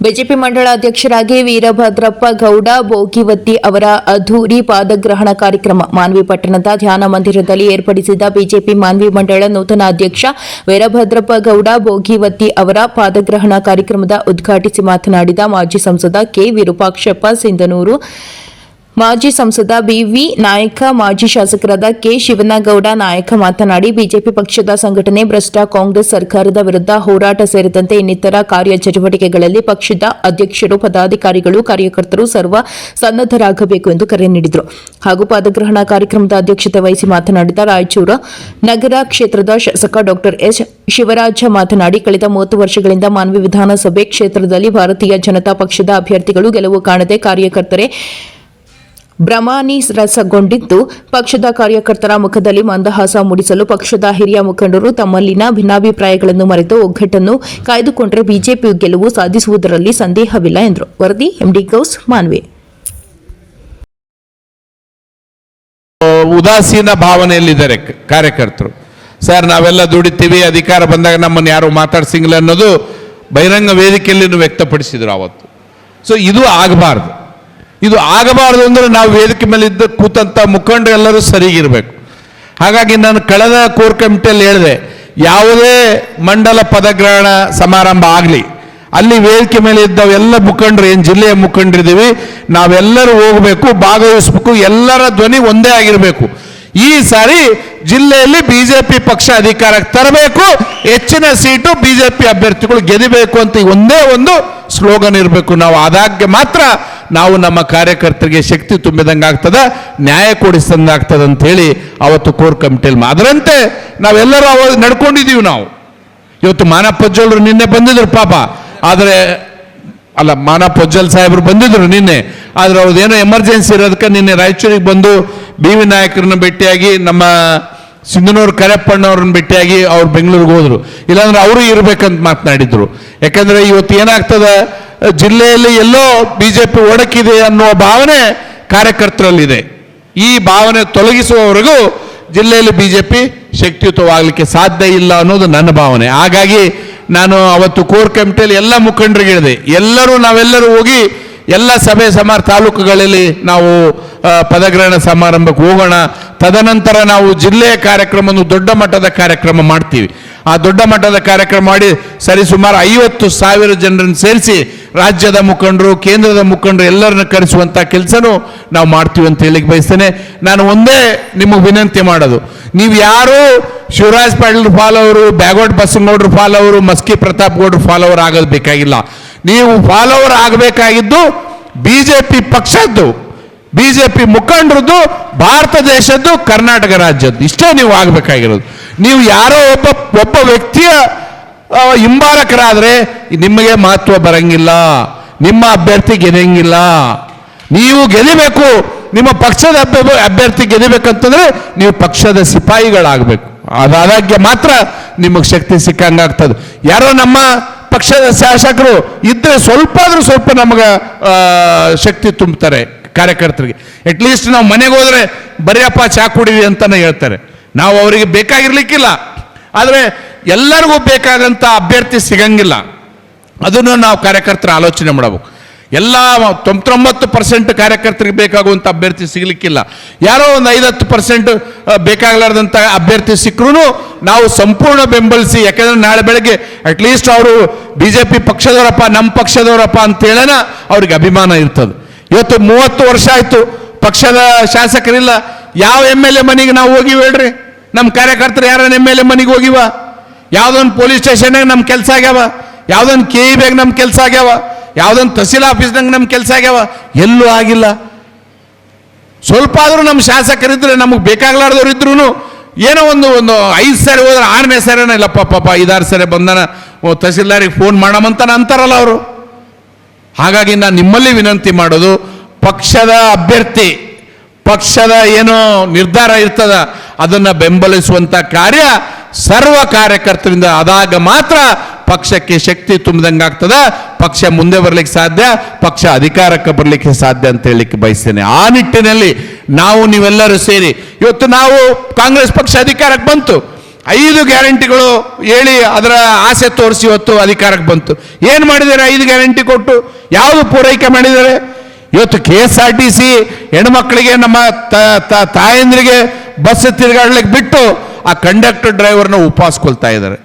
BJP ಮಂಡಳ ಅಧ್ಯಕ್ಷರಾಗಿ ವೀರಭದ್ರಪ್ಪ ಗೌಡ ಬೋಗಿವತ್ತಿ ಅವರ ಅದ್ದೂರಿ ಪಾದಗ್ರಹಣ ಕಾರ್ಯಕ್ರಮ ಮಾನ್ವಿ ಪಟ್ಟಣದ ಧ್ಯಾನ ಮಂದಿರದಲ್ಲಿ ಏರ್ಪಡಿಸಿದ ಬಿಜೆಪಿ ಮಾನ್ವಿ ಮಂಡಳ ನೂತನ ಅಧ್ಯಕ್ಷ ವೀರಭದ್ರಪ್ಪ ಗೌಡ ಬೋಗಿವತ್ತಿ ಅವರ ಪಾದಗ್ರಹಣ ಕಾರ್ಯಕ್ರಮದ ಉದ್ಘಾಟಿಸಿ ಮಾತನಾಡಿದ ಮಾಜಿ ಸಂಸದ ಕೆ ವಿರೂಪಾಕ್ಷಪ್ಪ ಸಿಂಧನೂರು, ಮಾಜಿ ಸಂಸದ ಬಿವಿ ನಾಯಕ, ಮಾಜಿ ಶಾಸಕರಾದ ಕೆ ಶಿವನಗೌಡ ನಾಯಕ ಮಾತನಾಡಿ ಬಿಜೆಪಿ ಪಕ್ಷದ ಸಂಘಟನೆ ಭ್ರಷ್ಟ ಕಾಂಗ್ರೆಸ್ ಸರ್ಕಾರದ ವಿರುದ್ಧ ಹೋರಾಟ ಸೇರಿದಂತೆ ಇನ್ನಿತರ ಕಾರ್ಯಚಟುವಟಿಕೆಗಳಲ್ಲಿ ಪಕ್ಷದ ಅಧ್ಯಕ್ಷರು, ಪದಾಧಿಕಾರಿಗಳು, ಕಾರ್ಯಕರ್ತರು ಸರ್ವ ಸನ್ನದ್ದರಾಗಬೇಕು ಎಂದು ಕರೆ ನೀಡಿದರು. ಹಾಗೂ ಪಾದಗ್ರಹಣ ಕಾರ್ಯಕ್ರಮದ ಅಧ್ಯಕ್ಷತೆ ವಹಿಸಿ ಮಾತನಾಡಿದ ರಾಯಚೂರು ನಗರ ಕ್ಷೇತ್ರದ ಶಾಸಕ ಡಾ ಎಸ್ ಶಿವರಾಜ ಮಾತನಾಡಿ ಕಳೆದ 30 ವರ್ಷಗಳಿಂದ ಮಾನ್ವಿ ವಿಧಾನಸಭೆ ಕ್ಷೇತ್ರದಲ್ಲಿ ಭಾರತೀಯ ಜನತಾ ಪಕ್ಷದ ಅಭ್ಯರ್ಥಿಗಳು ಗೆಲುವು ಕಾಣದೆ ಕಾರ್ಯಕರ್ತರೇ ಭ್ರಮಾನಿರಸಗೊಂಡಿದ್ದು, ಪಕ್ಷದ ಕಾರ್ಯಕರ್ತರ ಮುಖದಲ್ಲಿ ಮಂದಹಾಸ ಮೂಡಿಸಲು ಪಕ್ಷದ ಹಿರಿಯ ಮುಖಂಡರು ತಮ್ಮಲ್ಲಿನ ಭಿನ್ನಾಭಿಪ್ರಾಯಗಳನ್ನು ಮರೆತು ಒಗ್ಗಟ್ಟನ್ನು ಕಾಯ್ದುಕೊಂಡರೆ ಬಿಜೆಪಿ ಗೆಲುವು ಸಾಧಿಸುವುದರಲ್ಲಿ ಸಂದೇಹವಿಲ್ಲ ಎಂದರು. ವರದಿ ಎಂಡಿ ಗೌಸ್, ಮಾನ್ವಿ. ಉದಾಸೀನ ಭಾವನೆಯಲ್ಲಿದ್ದಾರೆ ಕಾರ್ಯಕರ್ತರು. ಸರ್, ನಾವೆಲ್ಲ ದುಡಿತೀವಿ, ಅಧಿಕಾರ ಬಂದಾಗ ನಮ್ಮನ್ನು ಯಾರು ಮಾತಾಡ್ಸಿಂಗಿಲ್ಲ ಅನ್ನೋದು ಬಹಿರಂಗ ವೇದಿಕೆಯಲ್ಲಿ ವ್ಯಕ್ತಪಡಿಸಿದ್ರು ಅವತ್ತು. ಸೊ ಇದು ಆಗಬಾರ್ದು. ಇದು ಆಗಬಾರ್ದು ಅಂದರೆ ನಾವು ವೇದಿಕೆ ಮೇಲೆ ಇದ್ದ ಕೂತಂಥ ಮುಖಂಡರು ಎಲ್ಲರೂ ಸರಿಗಿರಬೇಕು. ಹಾಗಾಗಿ ನಾನು ಕಳೆದ ಕೋರ್ ಕಮಿಟಿಯಲ್ಲಿ ಹೇಳಿದೆ, ಯಾವುದೇ ಮಂಡಲ ಪದಗ್ರಹಣ ಸಮಾರಂಭ ಆಗಲಿ, ಅಲ್ಲಿ ವೇದಿಕೆ ಮೇಲೆ ಇದ್ದವೆಲ್ಲ ಮುಖಂಡರು, ಏನು ಜಿಲ್ಲೆಯ ಮುಖಂಡರಿದ್ದೀವಿ, ನಾವೆಲ್ಲರೂ ಹೋಗಬೇಕು, ಭಾಗವಹಿಸಬೇಕು, ಎಲ್ಲರ ಧ್ವನಿ ಒಂದೇ ಆಗಿರಬೇಕು. ಈ ಸಾರಿ ಜಿಲ್ಲೆಯಲ್ಲಿ ಬಿಜೆಪಿ ಪಕ್ಷ ಅಧಿಕಾರಕ್ಕೆ ತರಬೇಕು, ಹೆಚ್ಚಿನ ಸೀಟು ಬಿಜೆಪಿ ಅಭ್ಯರ್ಥಿಗಳು ಗೆದಿಬೇಕು ಅಂತ ಒಂದೇ ಒಂದು ಸ್ಲೋಗನ್ ಇರಬೇಕು. ನಾವು ಆದಾಗ್ಯ ಮಾತ್ರ ನಾವು ನಮ್ಮ ಕಾರ್ಯಕರ್ತರಿಗೆ ಶಕ್ತಿ ತುಂಬಿದಂಗೆ ಆಗ್ತದೆ, ನ್ಯಾಯ ಕೊಡಿಸಿದಂಗಾಗ್ತದೆ ಅಂತ ಹೇಳಿ ಅವತ್ತು ಕೋರ್ ಕಮಿಟಿಯಲ್ಲಿ ಅದರಂತೆ ನಾವೆಲ್ಲರೂ ಅವಾಗ ನಡ್ಕೊಂಡಿದ್ದೀವಿ. ನಾವು ಇವತ್ತು ಮಾನವ ಪೊಜ್ಜಲ್ರು ನಿನ್ನೆ ಬಂದಿದ್ರು ಪಾಪ, ಆದರೆ ಅಲ್ಲ, ಮಾನವ ಪೊಜ್ಜಲ್ ಸಾಹೇಬರು ಬಂದಿದ್ರು ನಿನ್ನೆ, ಆದರೆ ಅವ್ರದ್ದೇನೋ ಎಮರ್ಜೆನ್ಸಿ ಇರೋದಕ್ಕೆ ನಿನ್ನೆ ರಾಯಚೂರಿಗೆ ಬಂದು ಬಿ ವಿ ನಾಯಕರನ್ನ ಭೇಟಿಯಾಗಿ, ನಮ್ಮ ಸಿಂಧನೂರು ಕರೆಪ್ಪಣ್ಣವ್ರನ್ನ ಭೇಟಿಯಾಗಿ ಅವ್ರು ಬೆಂಗಳೂರಿಗೆ ಹೋದ್ರು. ಇಲ್ಲಾಂದ್ರೆ ಅವರು ಇರಬೇಕಂತ ಮಾತನಾಡಿದ್ರು. ಯಾಕಂದ್ರೆ ಇವತ್ತು ಏನಾಗ್ತದೆ, ಜಿಲ್ಲೆಯಲ್ಲಿ ಎಲ್ಲೋ ಬಿಜೆಪಿ ಒಡಕಿದೆ ಅನ್ನುವ ಭಾವನೆ ಕಾರ್ಯಕರ್ತರಲ್ಲಿದೆ. ಈ ಭಾವನೆ ತೊಲಗಿಸುವವರೆಗೂ ಜಿಲ್ಲೆಯಲ್ಲಿ ಬಿಜೆಪಿ ಶಕ್ತಿಯುತವಾಗಲಿಕ್ಕೆ ಸಾಧ್ಯ ಇಲ್ಲ ಅನ್ನೋದು ನನ್ನ ಭಾವನೆ. ಹಾಗಾಗಿ ನಾನು ಅವತ್ತು ಕೋರ್ ಕಮಿಟಿಯಲ್ಲಿ ಎಲ್ಲ ಮುಖಂಡರಿಗೆ ಹೇಳಿದೆ, ನಾವೆಲ್ಲರೂ ಹೋಗಿ ಎಲ್ಲ ಸಭೆ ತಾಲೂಕುಗಳಲ್ಲಿ ನಾವು ಪದಗ್ರಹಣ ಸಮಾರಂಭಕ್ಕೆ ಹೋಗೋಣ. ತದನಂತರ ನಾವು ಜಿಲ್ಲೆಯ ಕಾರ್ಯಕ್ರಮವನ್ನು ದೊಡ್ಡ ಮಟ್ಟದ ಕಾರ್ಯಕ್ರಮ ಮಾಡ್ತೀವಿ. ಆ ದೊಡ್ಡ ಮಟ್ಟದ ಕಾರ್ಯಕ್ರಮ ಮಾಡಿ ಸರಿಸುಮಾರು 50,000 ಜನರನ್ನು ಸೇರಿಸಿ ರಾಜ್ಯದ ಮುಖಂಡರು, ಕೇಂದ್ರದ ಮುಖಂಡರು ಎಲ್ಲರನ್ನ ಕರೆಸುವಂಥ ಕೆಲಸನೂ ನಾವು ಮಾಡ್ತೀವಿ ಅಂತ ಹೇಳಿಕ್ಕೆ ಬಯಸ್ತೇನೆ. ನಾನು ಒಂದೇ ನಿಮಗೆ ವಿನಂತಿ ಮಾಡೋದು, ನೀವು ಯಾರು ಶಿವರಾಜ್ ಪಾಟೀಲ್ ಫಾಲೋವರು, ಬ್ಯಾಗೋಡ್ ಬಸವನಗೌಡರು ಫಾಲೋವರು, ಮಸ್ಕಿ ಪ್ರತಾಪ್ ಗೌಡರು ಫಾಲೋವರ್ ಆಗೋದು ಬೇಕಾಗಿಲ್ಲ. ನೀವು ಫಾಲೋವರ್ ಆಗಬೇಕಾಗಿದ್ದು ಬಿಜೆಪಿ ಪಕ್ಷದ್ದು, ಬಿಜೆಪಿ ಮುಖಂಡರದ್ದು, ಭಾರತ ದೇಶದ್ದು, ಕರ್ನಾಟಕ ರಾಜ್ಯದ್ದು. ಇಷ್ಟೇ ನೀವು ಆಗಬೇಕಾಗಿರೋದು. ನೀವು ಯಾರೋ ಒಬ್ಬ ವ್ಯಕ್ತಿಯ ಹಿಂಬಾಲಕರಾದರೆ ನಿಮಗೆ ಮಹತ್ವ ಬರಂಗಿಲ್ಲ, ನಿಮ್ಮ ಅಭ್ಯರ್ಥಿ ಗೆಲ್ಲಂಗಿಲ್ಲ. ನೀವು ಗೆಲ್ಲಬೇಕು, ನಿಮ್ಮ ಪಕ್ಷದ ಅಭ್ಯರ್ಥಿ ಗೆಲ್ಲಬೇಕಂತಂದ್ರೆ ನೀವು ಪಕ್ಷದ ಸಿಪಾಯಿಗಳಾಗಬೇಕು. ಅದಾದಾಗ್ಯ ಮಾತ್ರ ನಿಮಗೆ ಶಕ್ತಿ ಸಿಕ್ಕಂಗಾಗ್ತದೆ. ಯಾರೋ ನಮ್ಮ ಪಕ್ಷದ ಶಾಸಕರು ಇದ್ರೆ ಸ್ವಲ್ಪ ನಮಗೆ ಶಕ್ತಿ ತುಂಬುತ್ತಾರೆ ಕಾರ್ಯಕರ್ತರಿಗೆ. ಅಟ್ಲೀಸ್ಟ್ ನಾವು ಮನೆಗೆ ಹೋದ್ರೆ ಬರೆಯಪ್ಪ ಚಾ ಕುಡಿವಿ ಅಂತಾನೆ ಹೇಳ್ತಾರೆ. ನಾವು ಅವರಿಗೆ ಬೇಕಾಗಿರ್ಲಿಕ್ಕಿಲ್ಲ, ಆದರೆ ಎಲ್ಲರಿಗೂ ಬೇಕಾದಂಥ ಅಭ್ಯರ್ಥಿ ಸಿಗಂಗಿಲ್ಲ. ಅದನ್ನು ನಾವು ಕಾರ್ಯಕರ್ತರ ಆಲೋಚನೆ ಮಾಡಬೇಕು. ಎಲ್ಲ 99% ಕಾರ್ಯಕರ್ತರಿಗೆ ಬೇಕಾಗುವಂಥ ಅಭ್ಯರ್ಥಿ ಸಿಗಲಿಕ್ಕಿಲ್ಲ. ಯಾರೋ ಒಂದು 5-10% ಬೇಕಾಗಲಾರ್ದಂಥ ಅಭ್ಯರ್ಥಿ ಸಿಕ್ಕರೂ ನಾವು ಸಂಪೂರ್ಣ ಬೆಂಬಲಿಸಿ, ಯಾಕಂದರೆ ನಾಳೆ ಬೆಳಗ್ಗೆ ಅಟ್ಲೀಸ್ಟ್ ಅವರು ಬಿಜೆಪಿ ಪಕ್ಷದವರಪ್ಪ, ನಮ್ಮ ಪಕ್ಷದವರಪ್ಪ ಅಂತೇಳನ ಅವ್ರಿಗೆ ಅಭಿಮಾನ ಇರ್ತದೆ. ಇವತ್ತು 30 ವರ್ಷ ಆಯಿತು ಪಕ್ಷದ ಶಾಸಕರಿಲ್ಲ. ಯಾವ MLA ಮನೆಗೆ ನಾವು ಹೋಗಿವಿ ಹೇಳ್ರಿ? ನಮ್ಮ ಕಾರ್ಯಕರ್ತರು ಯಾರನ್ನ MLA ಮನೆಗೆ ಹೋಗಿವ? ಯಾವುದೊಂದು ಪೊಲೀಸ್ ಸ್ಟೇಷನ್ನಾಗ ನಮ್ಮ ಕೆಲಸ ಆಗ್ಯಾವ? ಯಾವುದೊಂದು KEಬ್ಯಾಗ ನಮ್ಮ ಕೆಲಸ ಆಗ್ಯಾವ? ಯಾವುದೊಂದು ತಹಸೀಲ್ ಆಫೀಸ್ನಾಗ ನಮ್ಮ ಕೆಲಸ ಆಗ್ಯಾವ? ಎಲ್ಲೂ ಆಗಿಲ್ಲ. ಸ್ವಲ್ಪ ಆದರೂ ನಮ್ಮ ಶಾಸಕರಿದ್ರೆ, ನಮಗೆ ಬೇಕಾಗ್ಲಾರ್ದವ್ರು ಇದ್ರು ಏನೋ ಒಂದು 5 ಸಾರಿ ಹೋದ್ರೆ 6ನೇ ಸಾರಿನ ಇಲ್ಲಪ್ಪ ಪಾಪ 5-6 ಸಾರಿ ಬಂದನ ತಹಸೀಲ್ದಾರಿಗೆ ಫೋನ್ ಮಾಡಮಂತ ಅಂತಾರಲ್ಲ ಅವರು. ಹಾಗಾಗಿ ನಾನು ನಿಮ್ಮಲ್ಲಿ ವಿನಂತಿ ಮಾಡೋದು, ಪಕ್ಷದ ಅಭ್ಯರ್ಥಿ, ಪಕ್ಷದ ಏನೋ ನಿರ್ಧಾರ ಇರ್ತದ ಅದನ್ನು ಬೆಂಬಲಿಸುವಂಥ ಕಾರ್ಯ ಸರ್ವ ಕಾರ್ಯಕರ್ತರಿಂದ ಆದಾಗ ಮಾತ್ರ ಪಕ್ಷಕ್ಕೆ ಶಕ್ತಿ ತುಂಬಿದಂಗಾಗ್ತದ, ಪಕ್ಷ ಮುಂದೆ ಬರಲಿಕ್ಕೆ ಸಾಧ್ಯ, ಪಕ್ಷ ಅಧಿಕಾರಕ್ಕೆ ಬರಲಿಕ್ಕೆ ಸಾಧ್ಯ ಅಂತ ಹೇಳಲಿಕ್ಕೆ ಬಯಸ್ತೇನೆ. ಆ ನಿಟ್ಟಿನಲ್ಲಿ ನಾವು ನೀವೆಲ್ಲರೂ ಸೇರಿ, ಇವತ್ತು ನಾವು ಕಾಂಗ್ರೆಸ್ ಪಕ್ಷ ಅಧಿಕಾರಕ್ಕೆ ಬಂತು, 5 ಗ್ಯಾರಂಟಿಗಳು ಹೇಳಿ ಅದರ ಆಸೆ ತೋರಿಸಿ ಇವತ್ತು ಅಧಿಕಾರಕ್ಕೆ ಬಂತು. ಏನು ಮಾಡಿದ್ದಾರೆ? 5 ಗ್ಯಾರಂಟಿ ಕೊಟ್ಟು ಯಾವುದು ಪೂರೈಕೆ ಮಾಡಿದ್ದಾರೆ? ಇವತ್ತು KSRTC ಹೆಣ್ಮಕ್ಳಿಗೆ, ನಮ್ಮ ತಾಯಂದ್ರಿಗೆ ಬಸ್ ತಿರುಗಾಡ್ಲಿಕ್ಕೆ ಬಿಟ್ಟು ಆ ಕಂಡಕ್ಟರ್ ಡ್ರೈವರ್ನ ಉಪವಾಸಕೊಳ್ತಾ ಇದ್ದಾರೆ.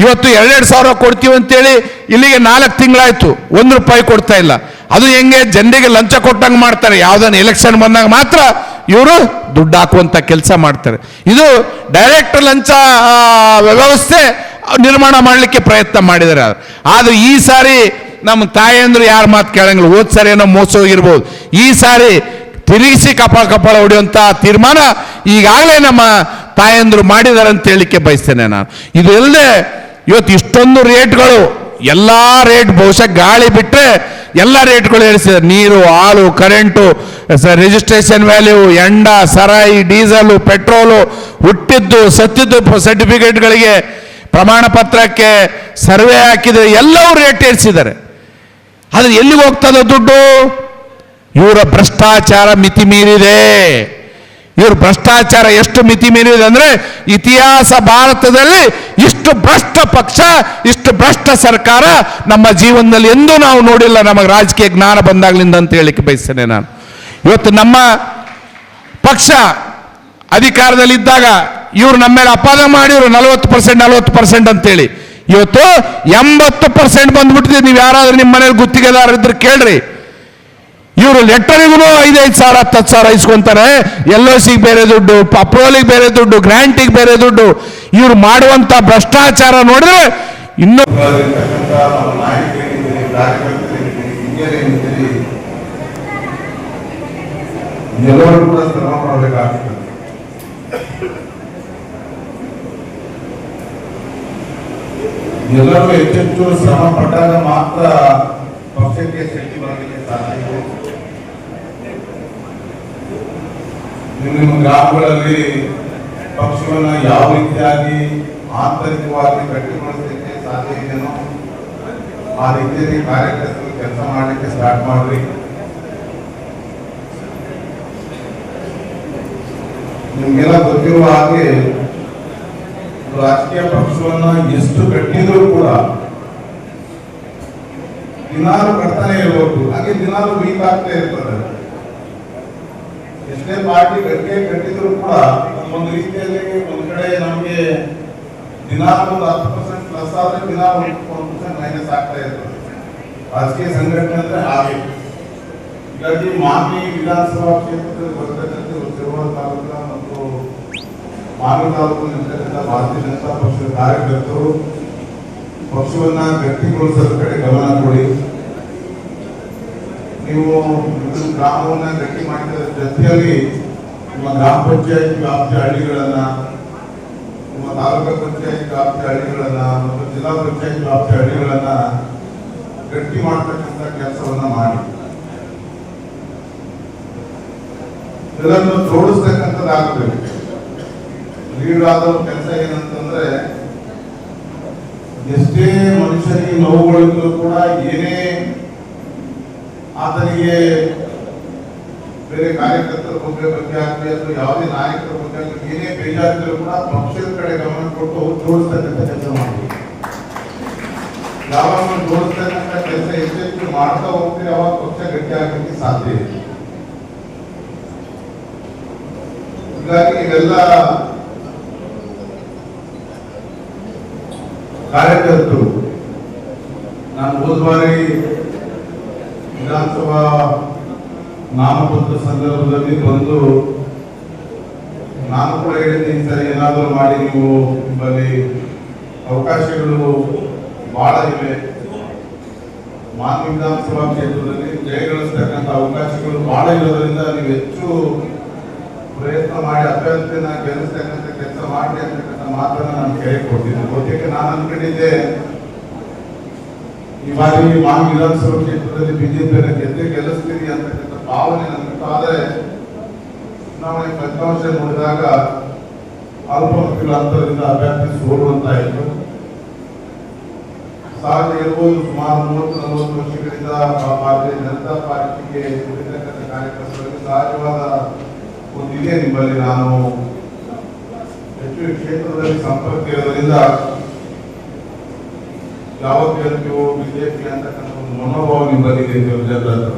ಇವತ್ತು 2,000 ಕೊಡ್ತೀವಿ ಅಂತೇಳಿ ಇಲ್ಲಿಗೆ 4 ತಿಂಗಳಾಯ್ತು, 1 ರೂಪಾಯಿ ಕೊಡ್ತಾ ಇಲ್ಲ. ಅದು ಹೆಂಗೆ? ಜನರಿಗೆ ಲಂಚ ಕೊಟ್ಟಂಗೆ ಮಾಡ್ತಾರೆ. ಯಾವುದನ್ನು ಎಲೆಕ್ಷನ್ ಬಂದಾಗ ಮಾತ್ರ ಇವರು ದುಡ್ಡು ಹಾಕುವಂಥ ಕೆಲಸ ಮಾಡ್ತಾರೆ. ಇದು ಡೈರೆಕ್ಟ್ ಲಂಚ ವ್ಯವಸ್ಥೆ ನಿರ್ಮಾಣ ಮಾಡಲಿಕ್ಕೆ ಪ್ರಯತ್ನ ಮಾಡಿದ್ದಾರೆ. ಆದರೆ ಈ ಸಾರಿ ನಮ್ಮ ತಾಯಂದ್ರು ಯಾರ ಮಾತು ಕೇಳಂಗಿಲ್ಲ. ಹೋದ ಸಾರಿ ಏನೋ ಮೋಸ ಹೋಗಿರ್ಬೋದು, ಈ ಸಾರಿ ತಿರುಗಿಸಿ ಕಪಾಳ ಹೊಡೆಯುವಂಥ ತೀರ್ಮಾನ ಈಗಾಗಲೇ ನಮ್ಮ ತಾಯಂದ್ರು ಮಾಡಿದ್ದಾರೆ ಅಂತ ಹೇಳಲಿಕ್ಕೆ ಬಯಸ್ತೇನೆ ನಾನು. ಇದು ಇಲ್ಲದೆ ಇವತ್ತು ಇಷ್ಟೊಂದು ರೇಟ್ಗಳು, ಎಲ್ಲ ರೇಟ್ ಬಹುಶಃ ಗಾಳಿ ಬಿಟ್ಟರೆ ಎಲ್ಲ ರೇಟ್ಗಳು ಏರಿಸಿದ್ದಾರೆ. ನೀರು, ಹಾಲು, ಕರೆಂಟು, ರಿಜಿಸ್ಟ್ರೇಷನ್ ವ್ಯಾಲ್ಯೂ, ಎಂಡ, ಸರಾಯಿ, ಡೀಸೆಲು, ಪೆಟ್ರೋಲು, ಹುಟ್ಟಿದ್ದು ಸತ್ತಿದ್ದು ಸರ್ಟಿಫಿಕೇಟ್ಗಳಿಗೆ, ಪ್ರಮಾಣ ಪತ್ರಕ್ಕೆ, ಸರ್ವೆ ಹಾಕಿದರೆ ಎಲ್ಲವೂ ರೇಟ್ ಏರಿಸಿದ್ದಾರೆ. ಆದರೆ ಎಲ್ಲಿಗೆ ಹೋಗ್ತದೆ ದುಡ್ಡು? ಇವರ ಭ್ರಷ್ಟಾಚಾರ ಮಿತಿ ಮೀರಿದೆ. ಇವರು ಭ್ರಷ್ಟಾಚಾರ ಎಷ್ಟು ಮಿತಿ ಮೀರಿದೆ ಅಂದರೆ, ಇತಿಹಾಸ ಭಾರತದಲ್ಲಿ ಇಷ್ಟು ಭ್ರಷ್ಟ ಪಕ್ಷ, ಇಷ್ಟು ಭ್ರಷ್ಟ ಸರ್ಕಾರ ನಮ್ಮ ಜೀವನದಲ್ಲಿ ಎಂದೂ ನಾವು ನೋಡಿಲ್ಲ, ನಮಗೆ ರಾಜಕೀಯ ಜ್ಞಾನ ಬಂದಾಗಲಿಂದ ಅಂತ ಹೇಳಿಕ್ಕೆ ಬಯಸ್ತೇನೆ ನಾನು. ಇವತ್ತು ನಮ್ಮ ಪಕ್ಷ ಅಧಿಕಾರದಲ್ಲಿದ್ದಾಗ ಇವರು ನಮ್ಮ ಮೇಲೆ ಅಪಾದ ಮಾಡಿದ್ರು 40% ಅಂತೇಳಿ. ಇವತ್ತು 80% ಬಂದ್ಬಿಟ್ಟಿದೆ. ನೀವು ಯಾರಾದ್ರೂ ನಿಮ್ಮ ಮನೇಲಿ ಗುತ್ತಿಗೆದಾರ ಇದ್ರೆ ಕೇಳ್ರಿ. ಇವರು ಲೆಟರಿಗೂ 5,000 ಸಾವಿರ 10,000 ಸಾವಿರ ಇಸ್ಕೊಂತಾರೆ. LOCಗೆ ಬೇರೆ ದುಡ್ಡು, ಅಪ್ರೂವಲಿಗೆ ಬೇರೆ ದುಡ್ಡು, ಗ್ರಾಂಟಿಗೆ ಬೇರೆ ದುಡ್ಡು. ಇವ್ರು ಮಾಡುವಂತ ಭ್ರಷ್ಟಾಚಾರ ನೋಡಿದ್ರೆ ಇನ್ನೂ ಎಲ್ಲರೂ ಕೂಡ ಶ್ರಮ ಮಾಡಬೇಕಾಗ್ತದೆ. ಎಲ್ಲರೂ ಹೆಚ್ಚೆಚ್ಚು ಶ್ರಮ ಪಟ್ಟಾಗ ಮಾತ್ರ ಪಕ್ಷಕ್ಕೆ ಶಕ್ತಿ ಬರಲಿಕ್ಕೆ ಸಾಧ್ಯ ಇದೆ. ನಿಮ್ಮ ಗ್ರಾಮಗಳಲ್ಲಿ ಪಕ್ಷವನ್ನ ಯಾವ ರೀತಿಯಾಗಿ ಆಂತರಿಕವಾಗಿ ಗಟ್ಟಿಗೊಳಿಸಲಿಕ್ಕೆ ಸಾಧ್ಯ ಇದೆಯೋ ಆ ರೀತಿಯಲ್ಲಿ ಕಾರ್ಯಕರ್ತರು ಕೆಲಸ ಮಾಡಲಿಕ್ಕೆ ಸ್ಟಾರ್ಟ್ ಮಾಡ್ರಿ. ನಿಮ್ಗೆಲ್ಲ ಗೊತ್ತಿರುವ ಹಾಗೆ ರಾಜಕೀಯ ಪಕ್ಷವನ್ನ ಎಷ್ಟು ಕಟ್ಟಿದ್ರು ಕೂಡ ದಿನಾಲು ಕಟ್ತಾನೆ ಇರಬಹುದು. ಹಾಗೆ ದಿನಾಲು ವೀಕ್ ಆಗ್ತಾ ಇರ್ತದೆ. ಎಷ್ಟೇ ಪಾರ್ಟಿ ಗಟ್ಟಿಗೆ ಕಟ್ಟಿದ್ರು ಕೂಡ ಒಂದು ರೀತಿಯಲ್ಲಿ ಒಂದ್ ಕಡೆ ನಮಗೆ ದಿನಾಲು 10% ಪ್ಲಸ್ ಆದ್ರೆ ದಿನಾಲು 1% ಮೈನಸ್ ಆಗ್ತಾ ಇರ್ತದೆ. ರಾಜಕೀಯ ಸಂಘಟನೆ ಅಂದ್ರೆ ಹಾಗೆ. ಹೀಗಾಗಿ ಮಾನ್ವಿ ವಿಧಾನಸಭಾ ಕ್ಷೇತ್ರದಲ್ಲಿ ಬರ್ತಕ್ಕಂಥ ಶಿರವಾರ ತಾಲೂಕು ಮತ್ತು ಮಾನ್ವಿ ತಾಲೂಕಿನಲ್ಲಿರ್ತಕ್ಕಂಥ ಭಾರತೀಯ ಜನತಾ ಪಕ್ಷದ ಕಾರ್ಯಕರ್ತರು ಪಕ್ಷವನ್ನ ಗಟ್ಟಿಗೊಳಿಸೋದ್ರ ಕಡೆ ಗಮನ ಕೊಡಿ. ನೀವು ಗ್ರಾಮವನ್ನ ಗಟ್ಟಿ ಮಾಡಿದ ಜೊತೆಯಲ್ಲಿ ನಿಮ್ಮ ಗ್ರಾಮ ಪಂಚಾಯತ್ ವ್ಯಾಪ್ತಿಯ ಹಳ್ಳಿಗಳನ್ನ, ನಿಮ್ಮ ತಾಲೂಕಾ ಪಂಚಾಯತ್ ವ್ಯಾಪ್ತಿಯ ಹಳ್ಳಿಗಳನ್ನ ಮತ್ತು ಜಿಲ್ಲಾ ಪಂಚಾಯತ್ ವ್ಯಾಪ್ತಿಯ ಹಳ್ಳಿಗಳನ್ನ ಗಟ್ಟಿ ಮಾಡತಕ್ಕಂಥ ಕೆಲಸವನ್ನ ಮಾಡಿ ಇದನ್ನು ಜೋಡಿಸ್ತಕ್ಕಂಥದ್ದಾಗಬೇಕು. ಲೀಡ್ ಆದ ಕೆಲಸ ಏನಂತಂದ್ರೆ, ಎಷ್ಟೇ ಮನುಷ್ಯನಿಗೆ ನೋವುಗಳಿದ್ರು ಕೂಡ, ಏನೇ ಆತನಿಗೆ ಬೇರೆ ಕಾರ್ಯಕರ್ತರ ಬಗ್ಗೆ ಆಗಲಿ ಅಥವಾ ಯಾವುದೇ ನಾಯಕರ ಬಗ್ಗೆ ಆಗಲಿ ಏನೇ ಬೇಜಾರಿದ್ರು ಕೂಡ ಪಕ್ಷದ ಕಡೆ ಗಮನ ಕೊಟ್ಟು ಜೋಡಿಸ್ತಕ್ಕಂಥ ಕೆಲಸ ಮಾಡಬೇಕು. ಯಾವಾಗ ಜೋಡಿಸ್ತಕ್ಕಂಥ ಕೆಲಸ ಹೆಚ್ಚೆಚ್ಚು ಮಾಡ್ತಾ ಹೋಗ್ತೀರಿ ಅವಾಗ ಪಕ್ಷ ಗಟ್ಟಿ ಆಗಲಿಕ್ಕೆ ಸಾಧ್ಯ ಇದೆ. ಹೀಗಾಗಿ ಇವೆಲ್ಲ ಕಾರ್ಯಕರ್ತರು, ನಾನು ಹೋದ ಬಾರಿ ವಿಧಾನಸಭಾ ನಾಮಪತ್ರ ಸಂದರ್ಭದಲ್ಲಿ ಬಂದು ನಾನು ಕೂಡ ಹೇಳಿದ್ದೀನಿ, ಸರಿ ಏನಾದರೂ ಮಾಡಿ ನೀವು ನಿಮ್ಮಲ್ಲಿ ಅವಕಾಶಗಳು ಬಹಳ ಇವೆ. ಮಾನ್ವಿ ವಿಧಾನಸಭಾ ಕ್ಷೇತ್ರದಲ್ಲಿ ಜಯಗಳಿಸ್ತಕ್ಕಂಥ ಅವಕಾಶಗಳು ಬಹಳ ಇರೋದ್ರಿಂದ ನೀವು ಹೆಚ್ಚು ಪ್ರಯತ್ನ ಮಾಡಿ ಅಭ್ಯರ್ಥಿನ ಗೆಲ್ಲಿಸ್ತಕ್ಕಂಥ ಕೆಲಸ ಮಾಡಿ ಅಂತಕ್ಕಂಥ ಮಾತನ್ನ ನಾನು ಕೇಳಿಕೊಡ್ತೀನಿ. ಬಹುತೇಕ ನಾನು ಅನ್ಕೊಂಡಿದ್ದೆ ಈ ಬಾರಿ ಮಾನ್ವಿ ವಿಧಾನಸಭಾ ಕ್ಷೇತ್ರದಲ್ಲಿ ಬಿಜೆಪಿಯನ್ನು ಗೆಲ್ಲಿಸ್ತೀರಿ ಅಂತಕ್ಕಂಥ ಭಾವನೆ ನನ್ಗಿತ್ತು. ಆದರೆ ಚುನಾವಣೆ ಫಲಿತಾಂಶ ನೋಡಿದಾಗ ಅಲ್ಪ ಮತಗಳ ಅಂತರದಿಂದ ಅಭ್ಯರ್ಥಿ ಸೋಲುವಂತಾಯಿತು. ಸಹಜ ಇರ್ಬೋದು, ಸುಮಾರು 30-40 ವರ್ಷಗಳಿಂದ ಭಾರತೀಯ ಜನತಾ ಪಾರ್ಟಿಗೆ ದುಡಿತಕ್ಕಂಥ ಕಾರ್ಯಕರ್ತರಲ್ಲಿ ಸಹಜವಾದ ಒಂದು ಇದೆ ನಿಮ್ಮಲ್ಲಿ. ನಾನು ಹೆಚ್ಚು ಕ್ಷೇತ್ರದಲ್ಲಿ ಸಂಪರ್ಕ ಇರೋದ್ರಿಂದ ಯಾವತ್ತು ಹೇಳ್ತೀವೋ ಬಿಜೆಪಿ ಅಂತಕ್ಕಂಥ ಒಂದು ಮನೋಭಾವ ನಿಮ್ಮಲ್ಲಿದೆ ಜನರ ಹತ್ರ.